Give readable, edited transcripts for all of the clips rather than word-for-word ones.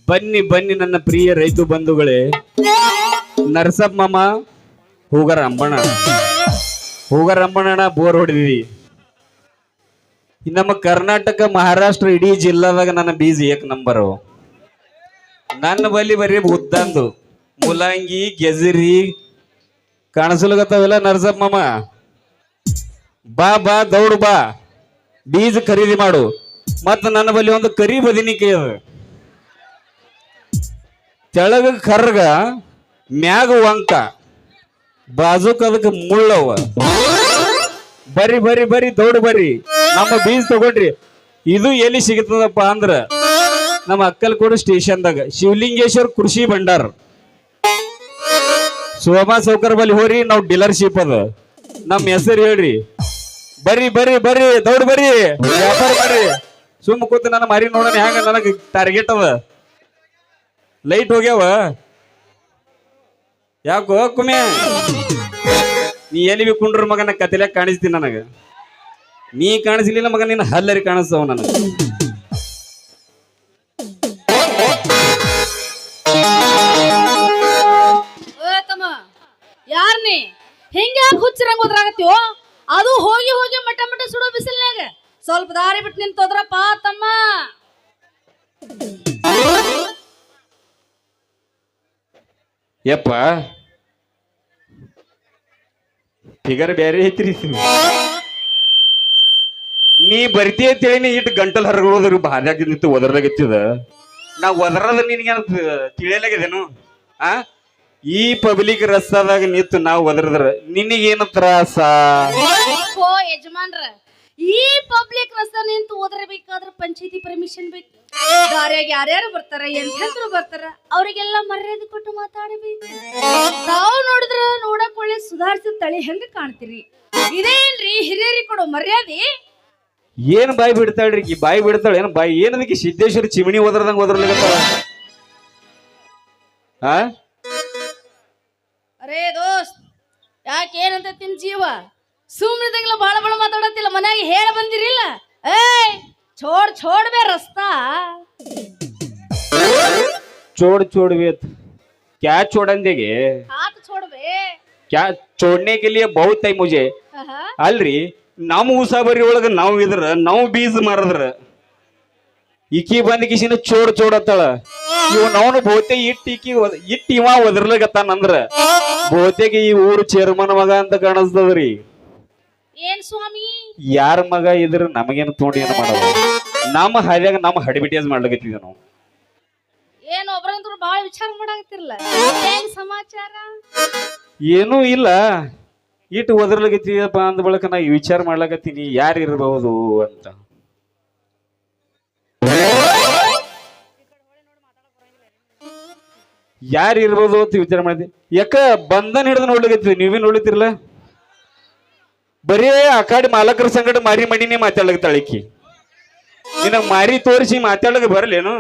ಬನ್ನಿ ಬನ್ನಿ ನನ್ನ ಪ್ರಿಯ ರೈತ ಬಂಧುಗಳೇ, ನರಸಪ್ಪ ಮಾಮ ಹೂಗರಂಬಣ್ಣ ಬೋರ್ ಹೊಡೆದಿವಿ. ನಮ್ಮ ಕರ್ನಾಟಕ ಮಹಾರಾಷ್ಟ್ರ ಇಡೀ ಜಿಲ್ಲಾದಾಗ ನನ್ನ ಬೀಜ ಏಕ್ ನಂಬರು. ನನ್ನ ಬಲಿ ಬರೀ ಉದ್ದಂದು ಮುಲಂಗಿ ಗೆಜರಿ ಕಾಣಿಸಲಗತ್ತವೆಲ್ಲ. ನರಸಪ್ಪ ಮಾಮ ಬಾ ಬಾ ದೌಡು ಬಾ, ಬೀಜ ಖರೀದಿ ಮಾಡು. ಮತ್ತ ನನ್ನ ಬಳಿ ಒಂದು ಕರಿ ಬದಿನಿಕೆ ಅದ, ತೆಳಗ ಕರ್ಗ ಮ್ಯಾಗ ವಂಕ, ಬಾಜುಕ್ ಅದಕ್ಕೆ ಮುಳ್ಳವ. ಬರಿ ಬರಿ ಬರಿ ದೌಡು ಬರ್ರಿ, ನಮ್ಮ ಬೀಜ ತಗೊಂಡ್ರಿ. ಇದು ಎಲ್ಲಿ ಸಿಗುತ್ತದಪ್ಪ ಅಂದ್ರ ನಮ್ಮ ಅಕ್ಕಲ್ಕೋಡು ಸ್ಟೇಷನ್ದಾಗ ಶಿವಲಿಂಗೇಶ್ವರ ಕೃಷಿ ಭಂಡಾರ ಶೋಭಾ ಸೌಕರ್ ಬಲ್ಲಿ ಹೋರಿ. ನಾವು ಡೀಲರ್ಶಿಪ್ ಅದ, ನಮ್ಮ ಹೆಸರು ಹೇಳ್ರಿ. ಬರ್ರಿ ಬರ್ರಿ ಬರ್ರಿ ದೌಡ್ ಬರ್ರಿ, ವ್ಯಾಪಾರ ಮಾಡ್ರಿ. ಸುಮ್ಮ ಕೂತು ನನ್ನ ಮಾರಿ ನೋಡೋಣ ಹ್ಯಾಂಗ ನನಗೆ ಟಾರ್ಗೆಟ್ ಅದ. ಲೈಟ್ ಹೋಗ್ಯಾವ ಯಾಕೋ ಕುಮ್ಮೆ, ನೀ ಎಲ್ಲಿ ಬಿ ಕುಂಡ್ರ ಮಗ ನಾ ಕತಿಲಾಗ ಕಾಣಿಸ್ತೀನಿ. ನನಗ ನೀ ಕಾಣಿಸ್ಲಿಲ್ಲ ಮಗ, ನಿನ್ನ ಹಲ್ಲರಿ ಕಾಣಿಸ್ತವ ನನಗ. ಯಾರ್ನಿ ಹಿಂಗ ಹುಚ್ಚರಂಗ ಹೋದ್ರಾಗತ್ತೀವೋ, ಅದು ಹೋಗಿ ಹೋಗಿ ಮಟ್ಟ ಮಟ್ಟ ಸುಡೋ ಬಿಸಿಲ್ನಾಗ ಸ್ವಲ್ಪ ದಾರಿ ಬಿಟ್ಟು ನಿಂತೋದ್ರಪ್ಪ ತಮ್ಮ. ಯಪ್ಪ ಫಿಗರ್ ಬ್ಯಾರೆ ಐತ್ರಿ. ನೀ ಬರ್ತಿ ಅಂತೇಳಿ ಇಟ್ಟು ಗಂಟಲ್ ಹರಗೋದ್ರ ಬಾಲ್ಯಾಗ ನಿಂತು ಒದರ್ಲಾಗತ್ತಿದ. ನಾ ಒದರದ ನಿನ್ಗೆ ತಿಳಿಯಲಾಗಿದೇನು? ಆ ಈ ಪಬ್ಲಿಕ್ ರಸ್ತಾದಾಗ ನಿಂತು ನಾವು ಒದರದ್ರ ನಿನಗೇನು ತ್ರಾಸ? ಓ ಯಜಮಾನ್ರ, ಈ ಪಬ್ಲಿಕ್ ರಸ್ತಾ ನಿಂತು ಓದರಬೇಕಾದ್ರ ಪಂಚಾಯತಿ ಪರ್ಮಿಷನ್ ಬೇಕು. ದಾರಿಯಾಗ ಯಾರ್ಯಾರು ಬರ್ತಾರ, ಎಂಥೆಂದ್ರು ಬರ್ತಾರ, ಅವ್ರಿಗೆಲ್ಲ ಮರ್ಯಾದೆ ಕೊಟ್ಟು ಮಾತಾಡಬೇಕು. ತಾವು ನೋಡಿದ್ರ ನೋಡಕ್ ಒಳ್ಳೆ ಸುಧಾರಿಸಿದ ತಳಿ ಹೆಂಗ ಕಾಣ್ತೀರಿ? ಇದೇನ್ರಿ ಹಿರಿಯರಿಗೆ ಕೊಡೋ ಮರ್ಯಾದೆ? ಏನ್ ಬಾಯಿ ಬಿಡ್ತಾಳ್ರಿ ಈ ಬಾಯಿ ಬಿಡ್ತಾಳ ಏನ್ ಬಾಯಿ? ಏನದಕ್ಕೆ ಸಿದ್ದೇಶ್ವರ ಚಿಮಣಿ ಒದರ್ದಂಗ ಒದರ್ಲಿಕತ್ತಾಳ? ಆ ಅರೇ ದೋಸ್ತ್, ಯಾಕೆ ಏನಂತ ತಿನ್ ಜೀವ ಸುಮ್ಮನಿದಂಗ್ಲ ಬಾಳ ಬಾಳ ಮಾತಾಡತ್ತಿಲ್ಲ, ಮನ್ಯಾಗ ಹೇಳ ಬಂದಿರಿಲ್ಲ? ಏಯ್ छोड़ बे रास्ता। छोड़ बे क्या छोड़न देगे? हाथ छोड़ बे। क्या छोड़ने के लिए बहुत टाइम मुझे अल्री ನಾವು ಉಸಾಬರಿ ಒಳಗ ನಾವು ಇದ್ರ ನಾವು ಬೀಜ ಮಾರದ್ರ ಈಕಿ ಬಂದ ಕಿಸಿನ ಚೋಡ್ ಅತ್ತಾಳ. ಇವ ನಾವು ಬಹುತೇಕ ಇಟ್ಟು ಇವ ಒದರ್ಲಾಗತ್ತಾನಂದ್ರ ಬಹುತೇಕ ಈ ಊರು ಚೇರ್ಮನ್ ಮಗ ಅಂತ ಕಾಣಿಸ್ತದ್ರಿ. ಏನ್ ಸ್ವಾಮಿ ಯಾರ ಮಗ ಇದ್ರ ನಮಗೇನು ತೋಡಿ ಏನ್ ಮಾಡಲ್ಲ, ನಮ್ಮ ಹಾದ್ಯಾಗ ನಮ್ಮ ಹಡಿಬಿಟಿಯಾಸ್ ಮಾಡ್ಲಾಗತ್ತಿದ್ವಿ ನಾವು. ಏನ್ ಒಬ್ರಂದ್ರು ಬಾಳ ವಿಚಾರ ಮಾಡಾಕತ್ತಿರಲ್ಲ, ಏನ್ ಸಮಾಚಾರ? ಏನೂ ಇಲ್ಲ, ಇಟ್ಟು ಒದರ್ಲಾಗತ್ತೀಯಪ್ಪ ಅಂದ ಬಳಕ ನಾ ವಿಚಾರ ಮಾಡ್ಲಾಗತ್ತೀನಿ ಯಾರು ಇರಬಹುದು ಅಂತ. ಯಾರು ಇರ್ಬೋದು ಅಂತ ವಿಚಾರ ಮಾಡಿದ್ವಿ. ಯಾಕ ಬಂಧನ್ ಹಿಡಿದು ನೋಡ್ಲಾಗತ್ತೀವಿ, ನೀವೇ ನೋಡ್ಲಿತ್ತಿರಲ್ಲ. ಬರೀ ಆ ಕಡೆ ಮಾಲಕರ ಸಂಗಡ ಮಾರಿ ಮಡಿನೇ ಮಾತಾಡ್ಲಾಗತ್ತಾಳಿಕಿ. ನಿನಗ ಮಾರಿ ತೋರಿಸಿ ಮಾತಾಡ್ಲಾಗ ಬರಲೇನು?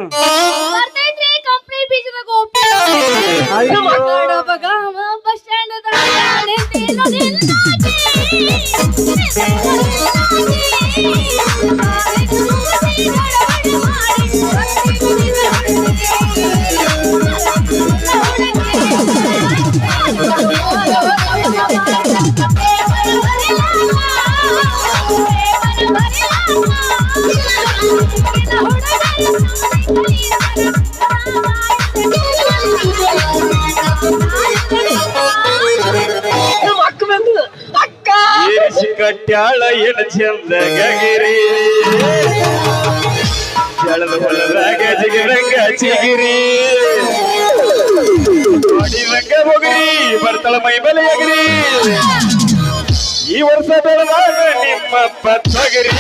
ಕಟ್ಯಾಳ ಏನ ಚಂದ ಗಗಿರಿ ಜಳದ ಹೊಲದಾಗ ಜಿಗಿರಂಗ ಚಿಗಿರಿ ನೋಡಿದಂಗ ಹೋಗ್ರಿ ಬರ್ತಾಳ ಮೈ ಬಲೆ ಅಗ್ರಿ. ಈ ವರ್ಷ ಬೆಳದಾಗ ನಿಮ್ಮ ಪತ್ತಗರಿ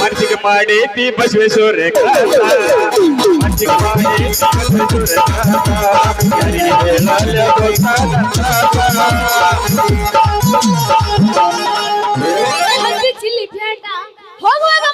ಮನ್ಸಿಗೆ ಮಾಡೈತಿ ಬಸವೇಶ್ವರ ಮನ್ಸಿಗೆ ಮಾಡೈತಿ ಚಿಲ್ಲಿ ಪ್ಲೇಟ ಹೋಗುವಾಗ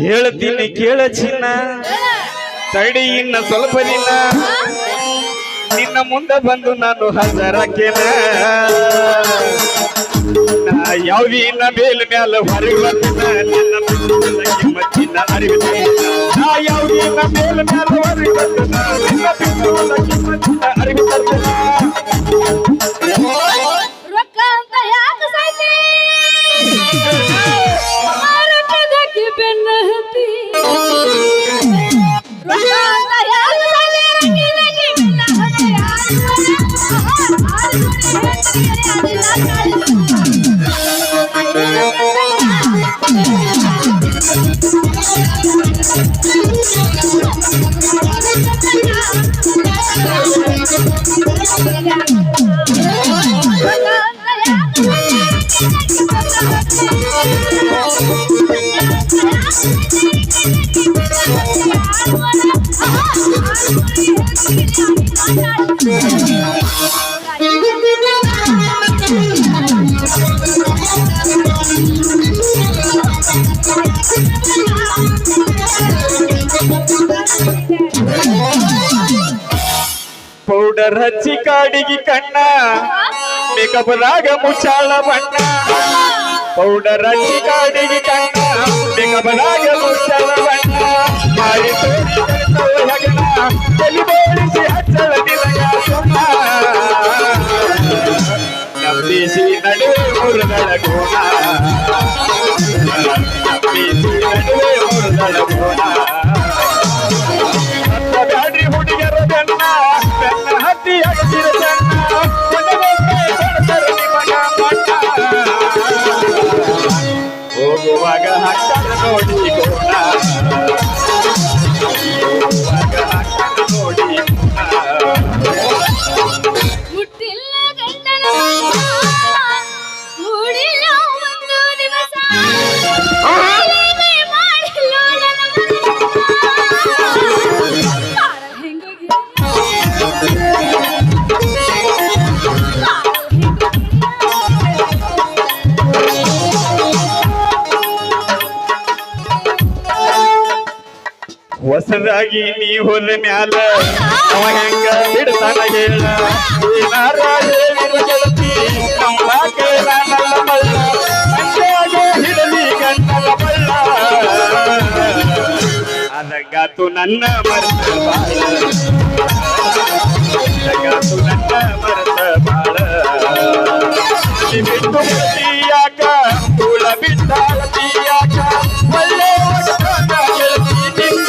ಹೇಳ್ತೀನಿ ಕೇಳ ಚಿನ್ನ, ತಡಿ ಇನ್ನ ಸ್ವಲ್ಪ ದಿನ, ನಿನ್ನ ಮುಂದೆ ಬಂದು ನಾನು ಹಜರಕೆನ. ಯಾವ್ದಿನ ಮೇಲ್ ಮ್ಯಾಲ ಹೊರಗೆ ಬರ್ತೀನ, ನಿನ್ನ ಕಿಮ್ಮತ್ತಿನ ಅರಿವಿನ. ನಾ ಯಾವ್ದಿನ ಮೇಲ್ ಮ್ಯಾಲ ಹೊರಗೆ ಬರ್ತೀನ, ನಿನ್ನ ಕಿಮ್ಮತ್ತಿನ ಅರಿವಿನ. ರೊಕ್ಕ ಅಂತ ಯಾಕೆ ಸಾಯ್ತಿ? ರೊಕ್ಕದಕ್ಕೆ ಬೆನ್ನ ಹತ್ತಿ. ರೊಕ್ಕ ಅಂತ ಯಾಕೆ ಸಾಯ್ತಿ? ರೊಕ್ಕದಕ್ಕೆ ಬೆನ್ನ ಹತ್ತಿ. ಪೌಡರ್ ಹಚ್ಚಿ ಕಾಡಿಗೆ ಕಣ್ಣ, ಮೇಕಪ್ದಾಗ ಮುಚ್ಚಾಳ ಬಣ್ಣ. ಪೌಡರ್ ಹಚ್ಚಿ ಕಾಡಿಗೆ ಕಣ್ಣ, ಮೇಕಪ್ದಾಗ ಮುಚ್ಚಾಳ ಬಣ್ಣ. ಮಾಡಿ ತೋರಿಸಲು ಹಗಣ, ತಲೆ ಬೋಳಿಸಿ ಹಚ್ಚಳ ನಿಲಗ ಸುಣ್ಣ. ನಂಬಿಸಿ ನಡುವೆ ಮುರುಗಳ ಕೋಣ, ನಂಬಿಸಿ ನಡುವೆ ಮುರುಗಳ ಕೋಣ. ಬ್ಯಾಡ್ರಿ ಹುಡುಗರ ಬೆನ್ನ, ಬೆನ್ನ ಹತ್ತಿ ಅಗಸಿರ ಚೆನ್ನ. ಹೋಗುವಾಗ ಹಕ್ಕನ ನೋಡಿ ಕೋಣ, ಹೋಗುವಾಗ ಹಕ್ಕನ ನೋಡಿ ಮುಟ್ಟಿಲ್ಲ ಗಂಡನ ಮೂಡಿಲ್ಲ ಒಂದು ದಿವಸ. ಮಾಡಿಲ್ಲ ಹೊಸದಾಗಿ ನೀ ಹೋದ ಮ್ಯಾಲ ಅವ ಹೆಂಗ ಬಿಡ್ತಾನ ಹೇಳ. ಏನಾರ ಹೇಳಿರ ಗೆಳತಿ ನಮ್ಮ ಕೇಳನಲ್ಲ ಮಳ್ಳ, ಮಂಡ್ಯಾಗ ಹಿಡಲಿ ಗಂಡಲ ಬಳ್ಳ. ಅದಂಗಾತು ನನ್ನ ಮರೆತ ಬಾಳ, ಅದಂಗಾತು ನನ್ನ ಮರೆತ ಬಾಳ. ಬಿಟ್ಟು ಬರ್ತೀಯಾಕ ಕೂಳ ಬಿಟ್ಟಾಳತೀಯಾಕ, ಒಳ್ಳೆ ಗೆಳತಿ ನಿನ್ನ.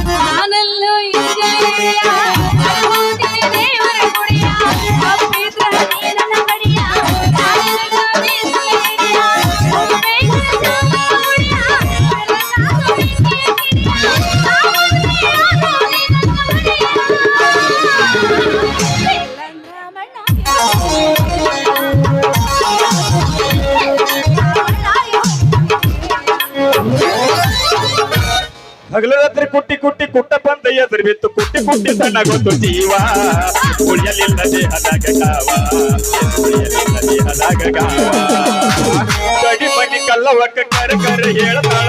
ನಾನೆಲ್ಲೋ ಇಂಜೆಯ ದೇವರ ಗುಡಿಯ ಅಪ್ಪಿದ್ರ ನೀನನ ಬಡಿಯ ನಾನೆಲ್ಲೋ ಇಂಜೆಯ ಒಮ್ಮೆ ಗುಡಿಯ ನಾನು ನಿಂಗೆ ಕಿಡಿಯ ಹಗಲ ರಾತ್ರಿ ಕುಟ್ಟಿ ಕುಟ್ಟಿ ಕುಟ್ಟ ಬಂದ ಎದುರು ಬಿತ್ತು, ಕುಟ್ಟಿ ಕುಟ್ಟಿ ಸಣ್ಣಗೊಂದು ಜೀವ. ಉಳಿಯಲಿಲ್ಲ ದೇಹದಾಗ ಕಾವ, ಉಳಿಯಲಿಲ್ಲ ದೇಹದಾಗ ಕಾವ. ಕಡಿ ಮನಿ ಕಲ್ಲವಕ್ಕ ಕರ ಕರ ಹೇಳ್ತಾಳ,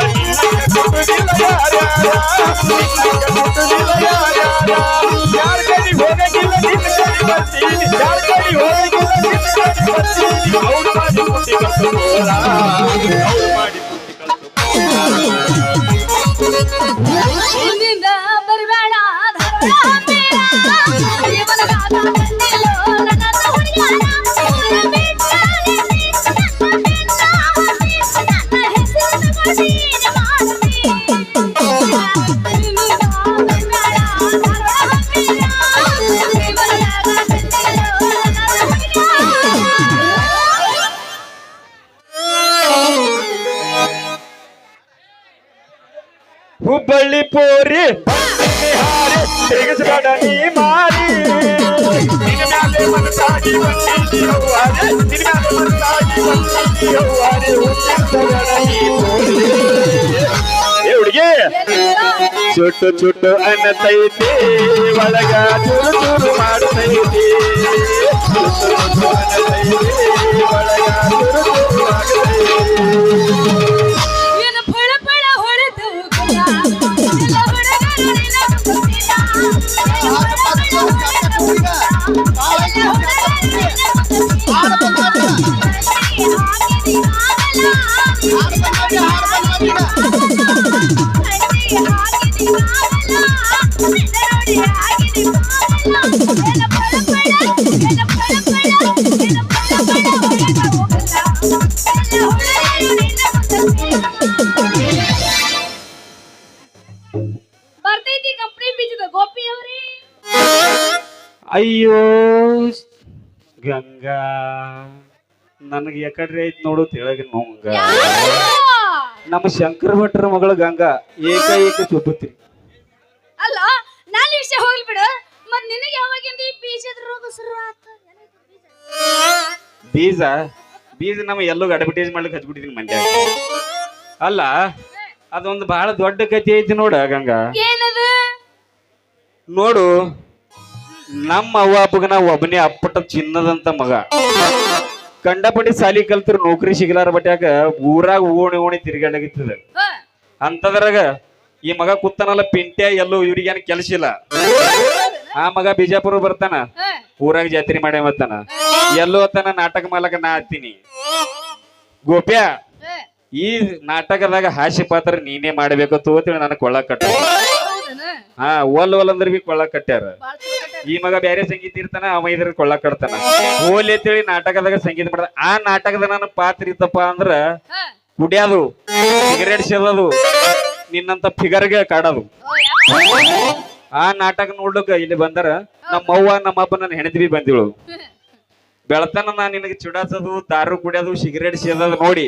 ಯಾರ ಕಡಿ ಹೋಗಂಗಿಲ್ಲ ನಿನ್ನ ಕಡಿ ಬರ್ತೀನಿ, ಯಾರ ಕಡಿ ಹೋಗಂಗಿಲ್ಲ ನಿನ್ನ ಕಡಿ ಬರ್ತೀನಿ. ಅವ್ರು ಮಾಡಿ ಕುಟ್ಟಿ ಕಲ್ತು ಬೋರ, ಅವ್ರು ಮಾಡಿ ಕುಟ್ಟಿ ಕಲ್ತು ಹಿಂದಿಂದ ಬರಬೇಡ ಹುಬ್ಬಳ್ಳಿ ಪೋರಿ ತೆಗೆಸಬೇಡ ನೀ ಮಾರಿ, ನಿನ್ನ ಮ್ಯಾಲೆ ಮನಸಾಗಿ ಬಂದಿದ್ದೀ ಹೌವಾರೆ, ನಿನ್ನ ಮ್ಯಾಲೆ ಮನಸಾಗಿ ಬಂದಿದ್ದೀ ಹೌವಾರೆ. ಹುಟ್ಟಿಸಬೇಡ ನೀ ಪೋರಿ. ಏ ಹುಡುಗಿ ಚುಟ್ಟು ಚುಟ್ಟು ಅನ್ನತೈತಿ, ಒಳಗ ಚೂರು ಚೂರು ಮಾಡ್ತೈತಿ. ಚುಟ್ಟು ಚುಟ್ಟು ಅನ್ನತೈತಿ, ಒಳಗ ಚೂರು ಚೂರು ನೋಡಿ ಆಗಿನಿ ಮಾಮಲ್ಲ ಏನ ಪಳ ಏನ ಪಳ ಏನ ಪಳ ಹೊರಗ ಹೋಗಲ್ಲ ಎಲ್ಲ ಹೊಳೆಯು ನಿನ್ನ ಬರ್ತೈತಿ ಕಂಪ್ನಿ ಬೀಜದ ಗೋಪಿ ಅವ್ರಿ ಅಯ್ಯೋ ಗಂಗಾ ನನಗೆ ಯಾಕಡ್ರಿ ಐತ್ ನೋಡು ತೆಳಗಿನ ನೋಂಗ ನಮ್ಮ ಶಂಕರ ಭಟ್ರ ಮಗಳು ಗಂಗಾ ಏಕ ಚುಬ್ಬುತ್ರಿ ಅಲ್ಲ ನಾನು ವಿಷಯ ಹೋಗ್ಲಿ ಬಿಡು ಮತ್ ನಿನಗೆ ಯಾವಾಗಿಂದ ಈ ಬೀಜದ ರೋಗ ಶುರು ಆತ ಬೀಜ ಬೀಜ ನಮ್ಮ ಎಲ್ಲೋ ಅಡ್ವರ್ಟೈಸ್ ಮಾಡ್ಲಿಕ್ಕೆ ಹಚ್ಬಿಟ್ಟಿದೀನಿ ಮಂಡ್ಯ ಅಲ್ಲ ಅದೊಂದು ಬಹಳ ದೊಡ್ಡ ಕಥೆ ಐತಿ ನೋಡ ಗಂಗಾ ಏನದು ನೋಡು ನಮ್ಮ ಅವ್ವ ಅಪ್ಪಗನ ಒಬ್ಬನೇ ಅಪ್ಪಟ ಚಿನ್ನದಂತ ಮಗ ಕಂಡಪಟ್ಟಿ ಸಾಲಿ ಕಲ್ತ್ರ ನೌಕರಿ ಸಿಗಲಾರ ಬಟ್ಯಾಗ ಊರಾಗ ಓಣಿ ತಿರ್ಗಾಡಾಗಿತ್ತದ ಅಂತದ್ರಾಗ ಈ ಮಗ ಕೂತಾನಲ್ಲ ಪಿಂಟ್ಯ ಎಲ್ಲೋ ಇವ್ರಿಗೇನು ಕೆಲಸ ಇಲ್ಲ ಆ ಮಗ ಬಿಜಾಪುರ ಬರ್ತಾನ ಊರಾಗ ಜಾತ್ರೆ ಮಾಡೇ ಬರ್ತಾನ ಎಲ್ಲೋ ತನ ನಾಟಕ ಮಾಲಕ ನಾ ಹತ್ತೀನಿ ಗೋಪ್ಯ ಈ ನಾಟಕದಾಗ ಹಾಸ್ಯ ಪಾತ್ರ ನೀನೇ ಮಾಡ್ಬೇಕು ತೋತೇಳಿ ನನಗೆ ಕೊಳ್ಳ ಕಟ್ಟ ಹಾ ಒಲ್ ಅಂದ್ರ ಬಿ ಕೊಳ್ಳ ಕಟ್ಟ್ಯಾರ ಈ ಮಗ ಬ್ಯಾರೆ ಸಂಗೀತ ಇರ್ತಾನ ಅವ ಇದ್ರ ಕೊಳ್ಳ ಕಟ್ತಾನ ಹೋಲಿ ಅಂತೇಳಿ ನಾಟಕದಾಗ ಸಂಗೀತ ಮಾಡ್ದ ಆ ನಾಟಕದ ನನ್ನ ಪಾತ್ರ ಇತ್ತಪ್ಪ ಅಂದ್ರ ಕುಡಿಯೋದು ಸಿಗರೇಟ್ ಸೇದೋದು ನಿನ್ನಂತ ಫಿಗರ್ಗೆ ಕಾಡೋದು ಆ ನಾಟಕ ನೋಡ್ಲಕ್ಕ ಇಲ್ಲಿ ಬಂದಾರ ನಮ್ಮ ಅವ್ವ ನಮ್ಮ ಅಪ್ಪ ನನ್ನ ಹೆಣತಿ ಬಂದಿಳು ಬೆಳತನ ನಾ ನಿನಗೆ ಚುಡಾಸೋದು ದಾರು ಕುಡಿಯೋದು ಸಿಗರೇಟ್ ಸೇದೋದು ನೋಡಿ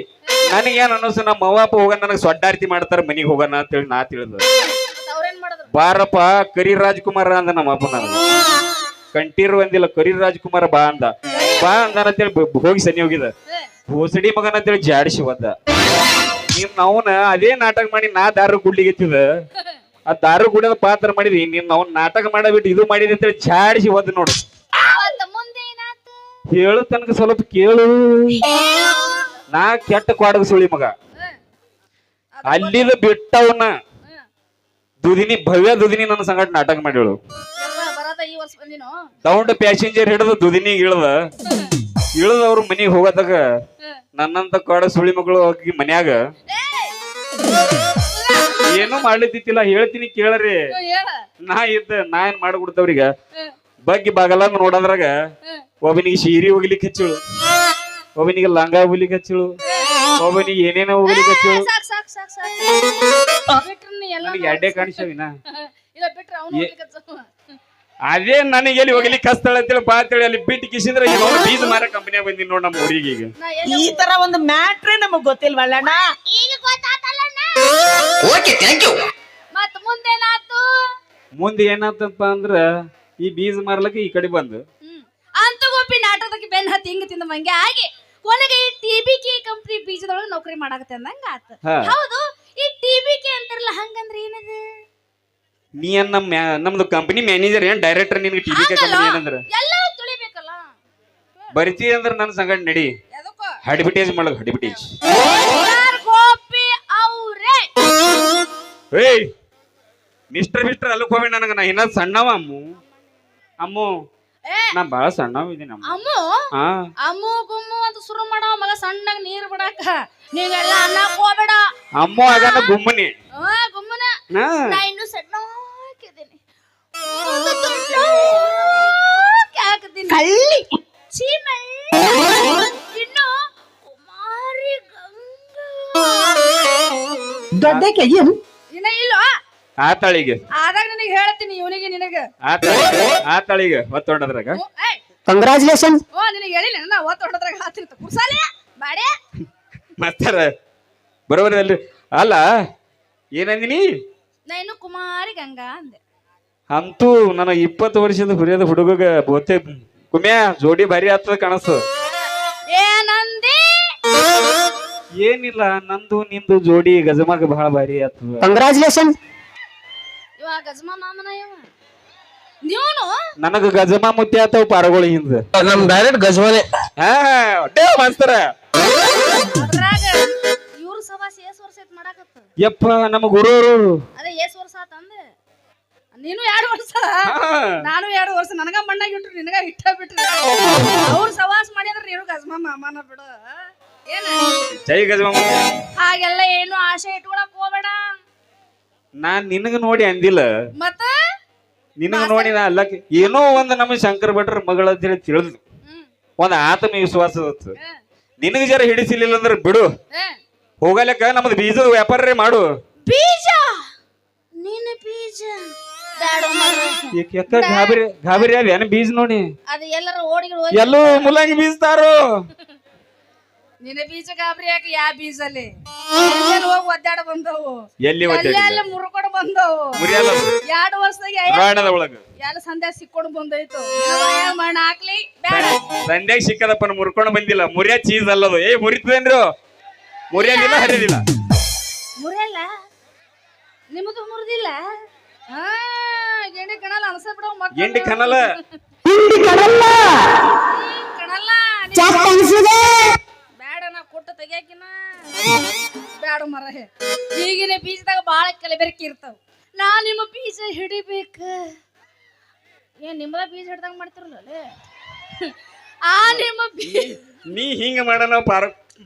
ನನಗೇನ್ ಅನ್ನಿಸ್ತು ನಮ್ಮ ಅವ್ವ ಅಪ್ಪ ಹೋಗ ನನಗೆ ಸೊಡ್ಡಾರ್ತಿ ಮಾಡ್ತಾರ ಮನಿಗೆ ಹೋಗೋಣ ಅಂತೇಳಿ ನಾ ತಿಳಿದ ಬಾರಪ್ಪ ಕರಿ ರಾಜ್ಕುಮಾರ ಅಂದ ನಮ್ಮ ಅಪ್ಪ ನನಗೆ ಕಂಟೀರು ಅಂದಿಲ್ಲ ಕರಿ ರಾಜ್ಕುಮಾರ ಬಾ ಅಂದ ಅಂತೇಳಿ ಹೋಗಿ ಸನಿ ಹೋಗಿದ ಭೋಸಡಿ ಮಗನ ಅಂತೇಳಿ ಜಾಡಿಸಿ ಹೋದ ಅವನ ಅದೇ ನಾಟಕ ಮಾಡಿ ನಾ ದಾರು ಕುಡ್ಲಿಗೆತ್ತಿದ ಆ ದಾರು ಕುಡಿಯೋದ ಪಾತ್ರ ಮಾಡಿದಿ ನೀನ್ ಅವ್ನ ನಾಟಕ ಮಾಡಬಿಟ್ಟು ಇದು ಮಾಡಿದಿ ಅಂತೇಳಿ ಜಾಡಿಸಿ ಹೋದ ನೋಡು ಹೇಳು ತನಕ ಸ್ವಲ್ಪ ಕೇಳು ನಾ ಕೆಟ್ಟ ಕ್ವಾಡಗ ಸುಳಿ ಮಗ ಅಲ್ಲಿದ ಬಿಟ್ಟವನ ದುದಿನಿ ಭವ್ಯ ದುದಿನಿ ನನ್ನ ಸಂಗಟ ನಾಟಕ ಮಾಡಿಳು ತಗೊಂಡ ಪ್ಯಾಸೆಂಜರ್ ಹಿಡಿದು ದುದಿನಿಗೆ ಇಳದ ಅವ್ರ ಮನಿಗೆ ಹೋಗದಾಗ ನನ್ನಂತ ಕಾಡ ಸುಳಿ ಮಗಳು ಹೋಗಿ ಮನ್ಯಾಗ ಏನೂ ಮಾಡ್ಲಿದ್ದಿತ್ತಿಲ್ಲ ಹೇಳ್ತೀನಿ ಕೇಳ್ರಿ ನಾ ಏನ್ ಮಾಡ್ಬಿಡ್ತವ್ರಿಗ ಬಗ್ಗಿ ಬಾಗಲ ನೋಡೋದ್ರಾಗ ಒಬ್ಬನಿಗೆ ಸೀರೆ ಹೋಗ್ಲಿಕ್ಕೆ ಹಚ್ಚಳು ಒಬ್ಬನಿಗೆ ಲಂಗ ಹೋಗ್ಲಿಕ್ಕೆ ಹಚ್ಚಳು ಒಬ್ಬನಿಗೆ ಏನೇನೋ ಹೋಗ್ಲಿಕ್ಕೆ ಹಚ್ಚಳು ನನಗೆ ಎಡ್ಡೆ ಕಾಣಿಸವಿನ ಅದೇ ನನಗೆ ಎಲ್ಲಿ ಹೋಗ್ಲಿಕ್ಕೆ ಕಸ್ತಳ ಅಂತೇಳಿ ಬಾ ಅಂತೇಳಿ ಅಲ್ಲಿ ಬಿಟ್ಟು ಕಿಸಿದ್ರೆ ಬೀಜ ಮಾರ ಕಂಪನಿಯಾಗ ಬಂದಿನಿ ನೋಡ್ ನಮ್ಮ ಊರಿಗೆ ಈಗ ಈ ತರ ಒಂದು ಮ್ಯಾಟ್ರೇ ನಮಗ್ ಗೊತ್ತಿಲ್ವಲ್ಲಣ್ಣ ಮತ್ ಮುಂದೇನಾತು ಮುಂದೆ ಏನಾತಪ್ಪ ಅಂದ್ರ ಈ ಬೀಜ ಮಾರ್ಲಕ್ಕೆ ಈ ಕಡೆ ಬಂದು ಅಂತ ಗೋಪಿ ನಾಟಕಕ್ಕೆ ಬೆನ್ ಹತ್ತಿ ಹಿಂಗ ತಿಂದ ಮಂಗೆ ಆಗಿ ಕೊನೆಗೆ ಈ ಟಿಬಿಕೆ ಕಂಪನಿ ಬೀಜದೊಳಗೆ ನೌಕರಿ ಮಾಡಾಕತ್ತೆ ಅಂದಂಗ ಆತ ಹೌದು ಈ ಟಿಬಿಕೆ ಅಂತಾರಲ್ಲ ಹಂಗಂದ್ರೆ ಏನದು ನೀ ನಮ್ದು ಕಂಪನಿ ಮ್ಯಾನೇಜರ್ ಏನ್ ಡೈರೆಕ್ಟರ್ ನಿನ್ಗೆ ಟಿಬಿಕೆ ಕಂಪನಿ ಏನಂದ್ರ ಎಲ್ಲರೂ ತಿಳಿಬೇಕಲ್ಲ ಬರ್ತಿ ಅಂದ್ರ ನನ್ನ ಸಂಗಡ ನಡಿ ಅಡ್ವರ್ಟೈಸ್ ಮಾಡಕ್ ಅಡ್ವರ್ಟೈಸ್ ಗೋಪಿ ಅವ್ರೆ ಏಯ್ ಮಿಸ್ಟರ್ ಅಲ್ಲಕ್ ಹೋಗಿ ನನಗ ನಾ ಇನ್ನ ಸಣ್ಣವ ಅಮ್ಮು ನಾ ಬಾಳ ಸಣ್ಣವ ಇದೀನಿ ಅಮ್ಮು ಅಮ್ಮು ಗುಮ್ಮು ಅಂತ ಶುರು ಮಾಡೋ ಮಗ ಸಣ್ಣಗ ನೀರ್ ಬಿಡಾಕ ನೀವೆಲ್ಲ ಅನ್ನಕ್ ಹೋಗ್ಬೇಡ ಅಮ್ಮು ಆಗನ ಗುಮ್ಮನಿ ಗುಮ್ಮನ ನಾ ಇನ್ನು ಸಣ್ಣ ಹಾಕಿದ್ದೀನಿ ಕಳ್ಳಿ ಚೀಮೆ ಇನ್ನು ಕುಮಾರಿ ದೊಡ್ಡಕ್ಕೆ ಇನ್ನ ಇಲ್ವಾ ಆತಾಳಿಗೆ ಆದಾಗ ನನಗೆ ಹೇಳ್ತೀನಿ ಇವನಿಗೆ ನಿನಗೆ ಆತಾಳಿಗೆ ಒತ್ತೊಂಡದ್ರಾಗ ಕಂಗ್ರಾಚುಲೇಷನ್ ನಿನಗೆ ಹೇಳಿಲ್ಲ ನಾ ಒತ್ತೊಂಡದ್ರಾಗ ಹಾತಿರ್ತ ಕುರ್ಸಾಲೆ ಬಾಡೆ ಮಾಸ್ತರ ಬರೋಬರಿ ಅಲ್ರಿ ಅಲ್ಲ ಏನಂದಿನಿ ನಾ ಇನ್ನು ಕುಮಾರಿ ಗಂಗಾ ಅಂದೆ ಅಂತೂ ನನ್ನ 20 ವರ್ಷದ ಹುರಿಯದ ಹುಡುಗಗ ಬೋತೆ ಕುಮ್ಯಾ ಜೋಡಿ ಭಾರಿ ಆಗ್ತದ ಕಾಣಿಸ್ತು ಏನಂದಿ ಏನಿಲ್ಲ ನಂದು ನಿಂದು ಜೋಡಿ ಗಜಮಾಗ ಬಹಳ ಭಾರಿ ಆಗ್ತದ ಕಂಗ್ರಾಚುಲೇಷನ್ ಇವ ಗಜಮ ಮಾಮನ ಇವ ನೀವನು ನನಗ ಗಜಮಾ ಮುತ್ತಿ ಆತವ ಪಾರಗೋಳಿ ಹಿಂದ ನಮ್ ಡೈರೆಕ್ಟ್ ಗಜವಾನೆ ಮಾಸ್ತರ ಅದ್ರಾಗ ಇವ್ರ ಸವಾಸ ಎಸ್ ವರ್ಷ ಐತ್ ಮಾಡಾಕತ್ತ ಯಪ್ಪ ನಮ್ಮ ಗುರುವರು ಅದೇ ಎಸ್ ವರ್ಷ ಆತಂದೆ ನೀನು 2 ವರ್ಷ ನಾನು 2 ವರ್ಷ ನನಗ ಮಣ್ಣಾಗಿ ಇಟ್ರು ನಿನಗ ಇಟ್ಟ ಬಿಟ್ರಿ ಅವ್ರ ಸವಾಸ ಮಾಡಿದ್ರ ನೀನು ಗಜಮ ಮಾಮನ ಬಿಡು ಏನ ಜೈ ಗಜಮಾ ಹಾಗೆಲ್ಲ ಏನು ಆಸೆ ಇಟ್ಕೊಳಕ್ ಹೋಗ್ಬೇಡ ನಾನ್ ನಿನಗ ನೋಡಿ ಅಂದಿಲ್ಲ ಮತ್ತ ನಿನಗ ನೋಡಿ ನಾ ಅಲ್ಲಕ್ಕೆ ಏನೋ ಒಂದ್ ನಮ್ಮ ಶಂಕರ ಭಟ್ರ ಮಗಳ ಅಂತ ಹೇಳಿ ತಿಳಿದು ಒಂದ್ ಆತ್ಮವಿಶ್ವಾಸ ನಿನಗ ಜರ ಹಿಡಿಸಿಲಿಲ್ಲ ಅಂದ್ರೆ ಬಿಡು ಹೋಗಲಕ್ಕ ನಮ್ದು ಬೀಜದ ವ್ಯಾಪಾರ ಮಾಡು. ಬೀಜ ನೀನು ಬೀಜ ಯಾಕ ಗಾಬರಿ ಅದ ಏನ ಬೀಜ ನೋಡಿ ಅದು ಎಲ್ಲರ ಓಡಿಗಳು ಎಲ್ಲೂ ಮುಲ್ಲಂಗಿ ಬೀಜತಾರೋ ನಿನ್ನ ಬೀಜ ಗಾಬರಿ ಯಾಕೆ ಯಾ ಬೀಜಲ್ಲಿ ಹೋಗಿ ಒದ್ದಾಡ ಬಂದವು ಎಲ್ಲಿ ಎಲ್ಲ ಮುರ್ಕೊಂಡು ಬಂದವು 2 ವರ್ಷದಾಗ ಎಲ್ಲ ಸಂಧ್ಯಾ ಸಿಕ್ಕೊಂಡು ಬಂದೈತು ಮಣ್ಣ ಹಾಕ್ಲಿ ಬೇಡ ಸಂಧ್ಯಾಗ ಸಿಕ್ಕದಪ್ಪ ಮುರ್ಕೊಂಡು ಬಂದಿಲ್ಲ ಮುರಿಯ ಚೀಸ್ ಅಲ್ಲದು ಮುರಿತದೇನ್ರಿ ಮುರಿಯಂಗಿಲ್ಲ ಹರಿದಿಲ್ಲ ಮುರಿಯಲ್ಲ ನಿಮ್ಮದು ಮುರಿದಿಲ್ಲ ಗೆಂಡಿ ಕಣಲ್ಲ ಅನ್ಸ ಬಿಡೋ ಮಕ್ಕಳು ಎಂಡಿ ಕನಲ ಕಣಲ್ಲ ಬೇಡ ನಾ ಕೊಟ್ಟು ತೆಗಿಯಾಕಿನ ಬೇಡ ಮರ ಈಗಿನ ಬೀಜದಾಗ ಬಾಳ ಕಲಬೆರಕೆ ಇರ್ತಾವ ನಾ ನಿಮ್ಮ ಬೀಜ ಹಿಡಿಬೇಕ ಏನ್ ನಿಮ್ಮದ ಬೀಜ ಹಿಡ್ದಂಗ ಮಾಡ್ತಿರಲ್ಲ ಆ ನಿಮ್ಮ ನೀ ಹಿಂಗ ಮಾಡೋಣ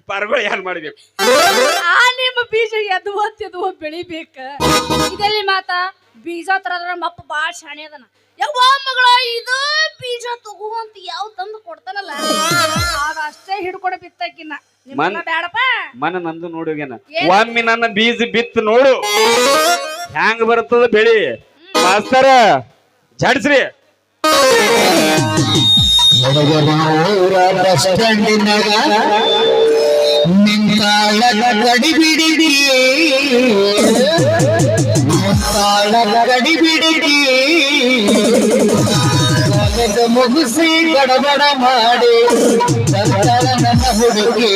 ಪಾರ್ಗಳು ಯಾರು ಮಾಡ್ಬೇಕು ಆ ನಿಮ್ಮ ಬೀಜ ಎದುವ ಬೆಳಿಬೇಕ ಇದೆಲ್ಲಿ ಮಾತಾ ಬೀಜ ತರ ನಮ್ಮಪ್ಪ ಬಾಳ ಶಾಣೆ ಅದನ ಯವ್ವ ಮಗಳ ಇದು ಬೀಜ ತಗೋ ಅಂತ ಯಾವ ತಂದು ಕೊಡ್ತಾನಲ್ಲ ಆಗ ಅಷ್ಟೇ ಹಿಡ್ಕೊಂಡು ಬಿತ್ತಾಕಿನ ನಿಮ್ಮನ್ನ ಬೇಡಪ್ಪ ಮನ ನಂದು ನೋಡುಗೇನ ಒಮ್ಮೆ ನನ್ನ ಬೀಜ ಬಿತ್ತು ನೋಡು ಹ್ಯಾಂಗ ಬರ್ತದ ಬೆಳಿ ಮಾಸ್ತರ ಜಾಡ್ಸ್ರಿ ಗಡಿಬಿಡಿ ಮುಗಿಸಿ ಗಡಬಡ ಮಾಡಿ ನನ್ನ ಹುಡುಗಿ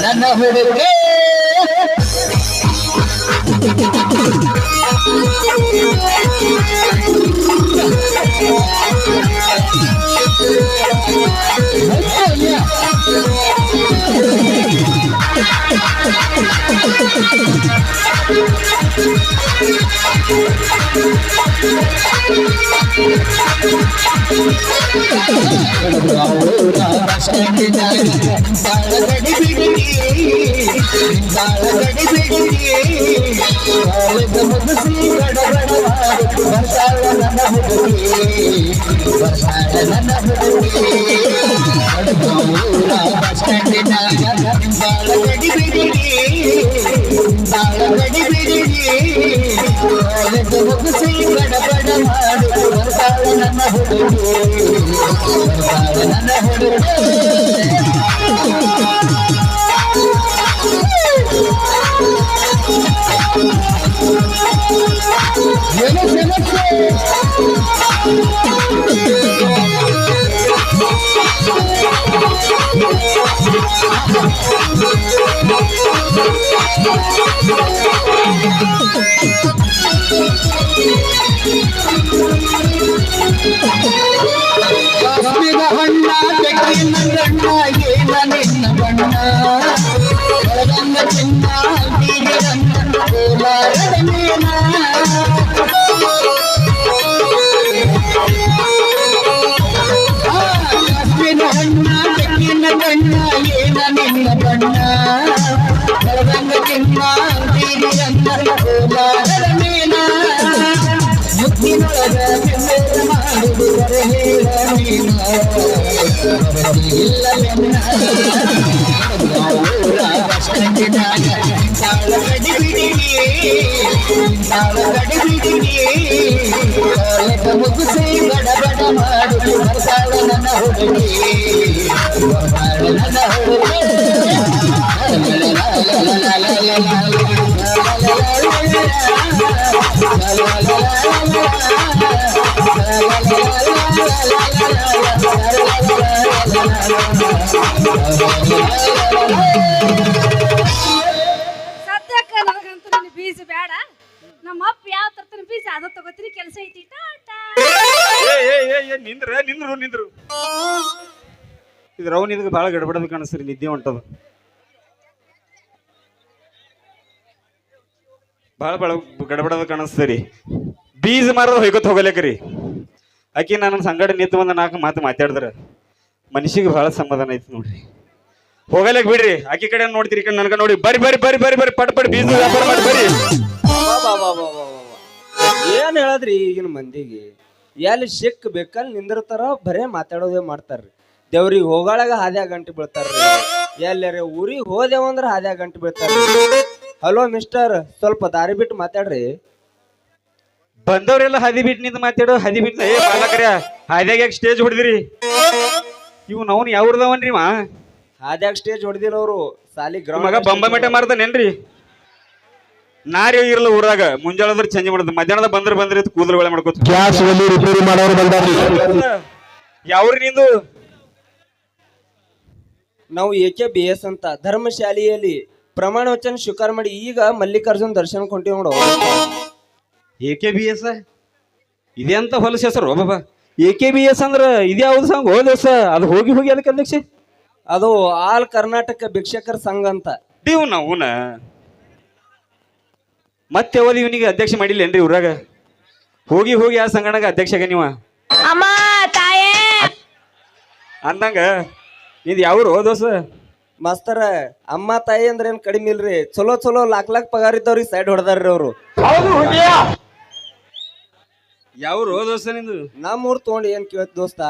ನನ್ನ ಹುಡುಗಿ ಬಣ್ಣ ಬೆಕ್ಕಿನ ಗಣ್ಣ ಏನ ನಿನ್ನ ಬಣ್ಣ ರಂಗ ಚಿನ್ನ ಬೀಗರನ್ನ ಕೋಲಾರದ ಮೇನ ಕಾಶ್ಮೀರ ಹಣ್ಣ ಬೆಕ್ಕಿನ ಗಣ್ಣ ಏನ ನಿನ್ನ ಬಣ್ಣ ರಂಗ ಚಿನ್ನ ಬೀಗರನ್ನ ಕೋಲಾರದ ಮೇನ ಮುತ್ತಿನೊಳಗ ಮಾಡುವುದರೆ ಮುಗಿಸಿ ಬಡಬಡ ಮಾಡು ಬರ್ತಾಳ ನನ್ನ ಹುಡುಗಿ ನನ್ನ ಹುಡುಗಿ ಸದ್ಯಕ್ಕ ನನಗಂತೂ ನಿನ್ನ ಬೀಜ ಬೇಡ ನಮ್ಮ ಅಪ್ಪ ಯಾವ ತರ್ತಾನ ಬೀಜ ಅದ ತಗೋತೀನಿ ಕೆಲಸ ಐತಿ ಟಾಟಾ ನಿಂದ್ರು ಇದು ರೌನ್ ಇದಕ್ಕೆ ಬಹಳ ಗಡಬಡದ ಕಾಣಿಸ್ರಿ ನಿದ್ದೆ ಹೊಂಟದ ಬಹಳ ಗಡಬಡದ ಕಾಣಿಸ್ತರಿ ಬೀಜ ಮಾರದ ಹೊಯ್ಕೊತ್ ಹೋಗಲೇಕ್ರಿ ಆಕಿ ನನ್ನ ಸಂಗಡ ನಿಂತು ಒಂದು 4 ಮಾತು ಮಾತಾಡಿದ್ರ ಮನುಷ್ಯಗೆ ಬಹಳ ಸಮಾಧಾನ ಐತಿ ನೋಡ್ರಿ ಹೋಗಲೇಕ್ ಬಿಡ್ರಿ ಆಕಿ ಕಡೆ ನೋಡ್ತೀರಿ ಈ ಕಡೆ ನನ್ಗ ನೋಡಿ ಬರ್ರಿ ಪಟ್ ಬೀಜ ವ್ಯಾಪಾರ ಮಾಡಿ ಬರ್ರಿ ಏನ್ ಹೇಳದ್ರಿ ಈಗಿನ ಮಂದಿಗೆ ಎಲ್ಲಿ ಸಿಕ್ ಬೇಕಲ್ಲಿ ನಿಂದಿರ್ತಾರ ಬರೇ ಮಾತಾಡೋದೇ ಮಾಡ್ತಾರ್ರಿ ದೇವ್ರಿಗೆ ಹೋಗಾಳಾಗ ಹಾದ್ಯಾಗ ಗಂಟೆ ಬೀಳ್ತಾರ್ರಿ ಎಲ್ಲಾರ ಊರಿಗೆ ಹೋದೇವಂದ್ರ ಹಾದ್ಯಾಗ ಗಂಟೆ ಬೀಳ್ತಾರ್ರಿ ಹಲೋ ಮಿಸ್ಟರ್ ಸ್ವಲ್ಪ ದಾರಿ ಬಿಟ್ಟು ಮಾತಾಡ್ರಿ ಬಂದವ್ರೆಲ್ಲ ಹದಿ ಬಿಟ್ಟು ನಿಂತ ಮಾತಾಡೋ ಹದಿ ಬಿಟ್ಟು ಏ ಬಾಲಕರ್ಯ ಹಾದ್ಯಾಗ ಯಾಕೆ ಸ್ಟೇಜ್ ಹೊಡೆದಿರಿ ಇವ್ ನಾವು ಯಾವ್ರದವನ್ರಿ ಮಾ ಹಾದ್ಯಾಗ ಸ್ಟೇಜ್ ಹೊಡೆದಿಲ್ಲ ಅವರು ಸಾಲಿ ಮಗ ಗ್ರೌಂಡ್ ಬಂಬ ಮೆಟ ಮಾರ್ತಾನೇನ್ರಿ ನಾರಿ ಇರಲ್ಲ ಊರಾಗ ಮುಂಜಾಳದ್ರ ಚೇಂಜ್ ಮಾಡೋದು ಮಧ್ಯಾಹ್ನದ ಬಂದ್ರಿ ಕೂದಲು ಒಳ್ಳೆ ಮಾಡ್ಕೋತ ಗ್ಯಾಸ್ ಒಲಿ ರಿಪೇರಿ ಮಾಡೋರು ಬಂದಾರ್ರಿ ಯಾವ್ರಿ ನಿಂದು ನಾವು AKBS ಅಂತ ಧರ್ಮಶಾಲೆಯಲ್ಲಿ ಪ್ರಮಾಣ ವಚನ ಸ್ವೀಕಾರ ಮಾಡಿ ಈಗ ಮಲ್ಲಿಕಾರ್ಜುನ್ ದರ್ಶನ ಕೊಂಟಿವ್ ನೋಡು AKBS ಇದೇ ಅಂತ ಹೊಲಸ ಹೆಸರು ಬಾಬಾ AKBS ಅಂದ್ರ ಇದ್ಯಾವ್ದು ಸಂಘ ಹೋದಸ ಅದು ಹೋಗಿ ಹೋಗಿ ಅದಕ್ಕೆ ಅಧ್ಯಕ್ಷ ಅದು ಆಲ್ ಕರ್ನಾಟಕ ಭಿಕ್ಷಕರ ಸಂಘ ಅಂತ ದೀವ್ ನಾವುನ ಮತ್ತೆ ಯಾವ್ದು ಇವನಿಗೆ ಅಧ್ಯಕ್ಷ ಮಾಡಿಲ್ಲೇನ್ರಿ ಊರಾಗ ಹೋಗಿ ಹೋಗಿ ಆ ಸಂಘಟನೆಗೆ ಅಧ್ಯಕ್ಷಗ ನೀವ ಅಮ್ಮ ತಾಯೇ ಅಂದಂಗ ನಿಂದು ಯಾವ್ರು ದೋಸ ಮಾಸ್ತರ ಅಮ್ಮ ತಾಯಿ ಅಂದ್ರೆ ಏನ್ ಕಡಿಮೆ ಇಲ್ರಿ ಚಲೋ ಚಲೋ ಲಾಕ್ ಪಗಾರ ಇದ್ದವ್ರಿಗೆ ಸೈಡ್ ಹೊಡೆದಾರ್ರಿ ಅವ್ರು ಯಾವ್ರು ದೋಸ್ತ ನಿಂದು ನಮ್ಮೂರ್ ತಗೊಂಡ್ ಏನ್ ಕೇಳ್ತ ದೋಸ್ತ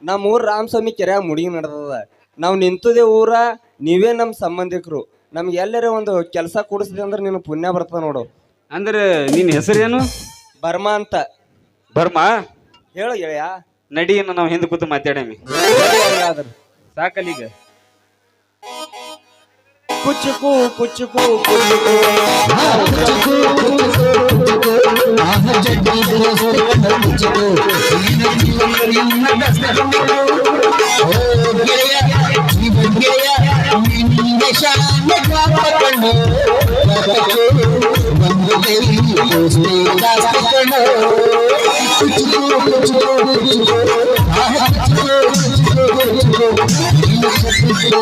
ನಮ್ಮೂರ್ ರಾಮಸ್ವಾಮಿ ಕೆರೆಯಾಗ ಮುಡಿಗೆ ನಡ್ದದ ನಾವ್ ನಿಂತದೇ ಊರ ನೀವೇ ನಮ್ ಸಂಬಂಧಿಕರು ನಮ್ಗೆ ಎಲ್ಲರ ಒಂದು ಕೆಲಸ ಕೊಡಿಸಿದೆ ಅಂದ್ರೆ ನಿನ್ ಪುಣ್ಯ ಬರ್ತದ ನೋಡು ಅಂದ್ರ ನಿನ್ನ ಹೆಸರೇನು ಬರ್ಮಾ ಅಂತ ಬರ್ಮಾ ಹೇಳು ಗೆಳೆಯ ನಡಿ ನಾವು ಹಿಂದೆ ಕೂತು ಮಾತಾಡಮಿ ಹಂಗಾದ್ರ ಸಾಕಲ್ಲೀಗ ಕುಚ್ಚುಕು ಕುಚ್ಚುಕು ಕುಚ್ಚುಕು ಒಂದು